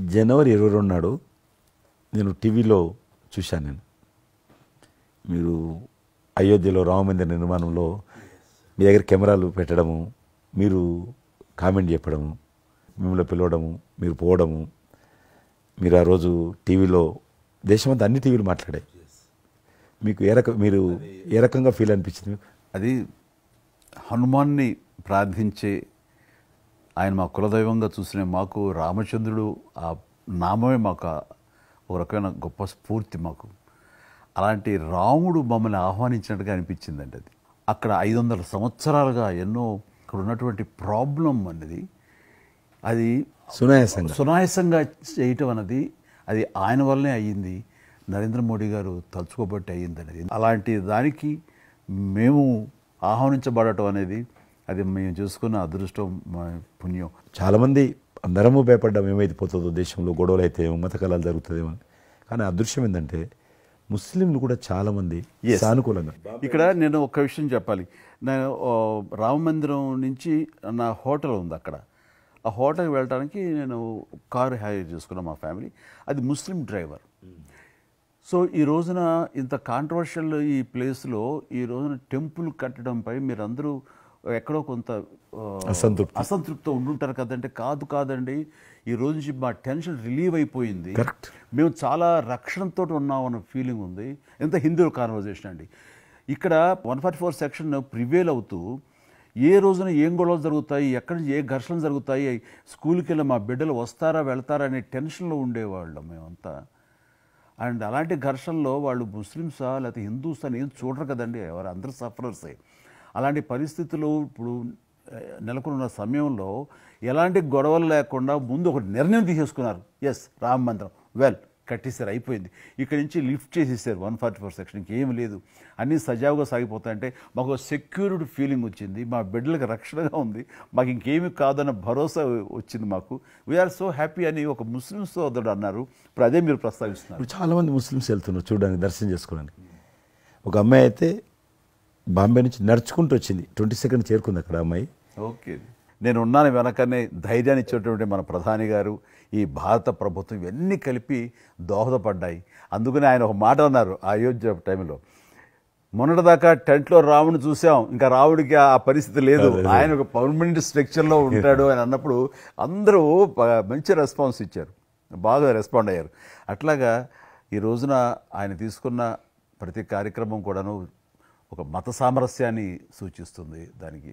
జనవరి 22 నాడు నేను టీవీలో చూశాను. మీరు అయోధ్యలో రామమందిర నిర్మాణంలో మీ దగ్గర కెమెరాలు పెట్టడము, మీరు కామెంట్ చెప్పడము, మిమ్మల్ని పిలవడము, మీరు పోవడము, మీరు ఆ రోజు టీవీలో దేశమంతా అన్ని టీవీలు మాట్లాడాయి. మీకు మీరు ఏ రకంగా ఫీల్ అనిపించింది? అది హనుమాన్ని ప్రార్థించే ఆయన మా కులదైవంగా చూసిన మాకు రామచంద్రుడు ఆ నామమే మాకు ఒక రకమైన గొప్ప స్ఫూర్తి. మాకు అలాంటి రాముడు మమ్మల్ని ఆహ్వానించినట్టుగా అనిపించిందండి. అది అక్కడ 500 సంవత్సరాలుగా ఎన్నో ఇక్కడ ఉన్నటువంటి ప్రాబ్లం అనేది అది సునాయాసంగా చేయటం అన్నది అది ఆయన వల్లనే అయ్యింది. నరేంద్ర మోడీ గారు తలుచుకోబట్టి అయ్యింది అనేది. అలాంటి దానికి మేము ఆహ్వానించబడటం అనేది అది మేము చేసుకున్న అదృష్టం, మా పుణ్యం. చాలామంది అందరము భయపడ్డాం, ఏమైతే పోతుందో దేశంలో, గొడవలు అయితే మత కళాలు జరుగుతుందేమో. కానీ అదృశ్యం ఏంటంటే ముస్లింలు కూడా చాలామంది సానుకూలంగా. ఇక్కడ నేను ఒక విషయం చెప్పాలి. నేను రామ మందిరం నుంచి నా హోటల్ ఉంది అక్కడ. ఆ హోటల్కి వెళ్ళడానికి నేను కారు హైర్ చేసుకున్నాను మా ఫ్యామిలీ. అది ముస్లిం డ్రైవర్. సో ఈ రోజున ఇంత కాంట్రవర్షియల్ ఈ ప్లేస్లో ఈ రోజున టెంపుల్ కట్టడంపై మీరందరూ ఎక్కడో కొంత అసంతృప్తితో ఉండుంటారు కదంటే. కాదండి, ఈ రోజు నుంచి మా టెన్షన్ రిలీవ్ అయిపోయింది. మేము చాలా రక్షణతో ఉన్నాం అన్న ఫీలింగ్ ఉంది. ఎంత హిందూ కాన్వర్జేషన్ అండి. ఇక్కడ 144 సెక్షన్ ప్రివేల్ అవుతూ ఏ రోజున ఏం గొడవలు జరుగుతాయి, ఎక్కడి నుంచి ఏ ఘర్షణలు జరుగుతాయి, స్కూల్కి వెళ్ళి మా బిడ్డలు వస్తారా వెళ్తారా అనే టెన్షన్లో ఉండేవాళ్ళం మేమంతా. అండ్ అలాంటి ఘర్షణలో వాళ్ళు ముస్లిమ్సా లేకపోతే హిందూస్ అని ఏం చూడరు కదండి, ఎవరు అందరూ సఫరర్సే. అలాంటి పరిస్థితులు ఇప్పుడు నెలకొన్న సమయంలో ఎలాంటి గొడవలు లేకుండా ముందు ఒక నిర్ణయం తీసేసుకున్నారు. ఎస్, రామ మందిరం కట్టేశారు, అయిపోయింది. ఇక్కడి నుంచి లిఫ్ట్ చేసేసారు 144 సెక్షన్. ఇంకేం లేదు, అన్నీ సజావుగా సాగిపోతాయంటే మాకు సెక్యూర్డ్ ఫీలింగ్ వచ్చింది. మా బిడ్డలకు రక్షణగా ఉంది, మాకు ఇంకేమీ కాదన్న భరోసా వచ్చింది మాకు. వీఆర్ సో హ్యాపీ అని ఒక ముస్లిం సోదరుడు అన్నారు. ఇప్పుడు అదే మీరు ప్రస్తావిస్తున్నారు. ఇప్పుడు చాలామంది ముస్లిమ్స్ వెళ్తున్నారు చూడడానికి, దర్శనం చేసుకోవడానికి. ఒక అమ్మాయి అయితే బాంబే నుంచి నడుచుకుంటూ వచ్చింది, 22nd చేరుకుంది అక్కడ అమ్మాయి. ఓకే, నేను ఉన్నాను వెనకనే ధైర్యాన్ని ఇచ్చేటువంటి మన ప్రధాని గారు, ఈ భారత ప్రభుత్వం ఇవన్నీ కలిపి దోహదపడ్డాయి. అందుకని ఆయన ఒక మాట అన్నారు అయోధ్య టైంలో, మొన్నటిదాకా టెంట్లో రాముడిని చూసాం, ఇంకా రాముడికి ఆ పరిస్థితి లేదు, ఆయన ఒక పర్మనెంట్ స్ట్రక్చర్లో ఉంటాడు అని అన్నప్పుడు అందరూ మంచి రెస్పాన్స్ ఇచ్చారు, బాగా రెస్పాండ్ అయ్యారు. అట్లాగా ఈ రోజున ఆయన తీసుకున్న ప్రతి కార్యక్రమం కూడాను ఒక మత సామరస్యాన్ని సూచిస్తుంది. దానికి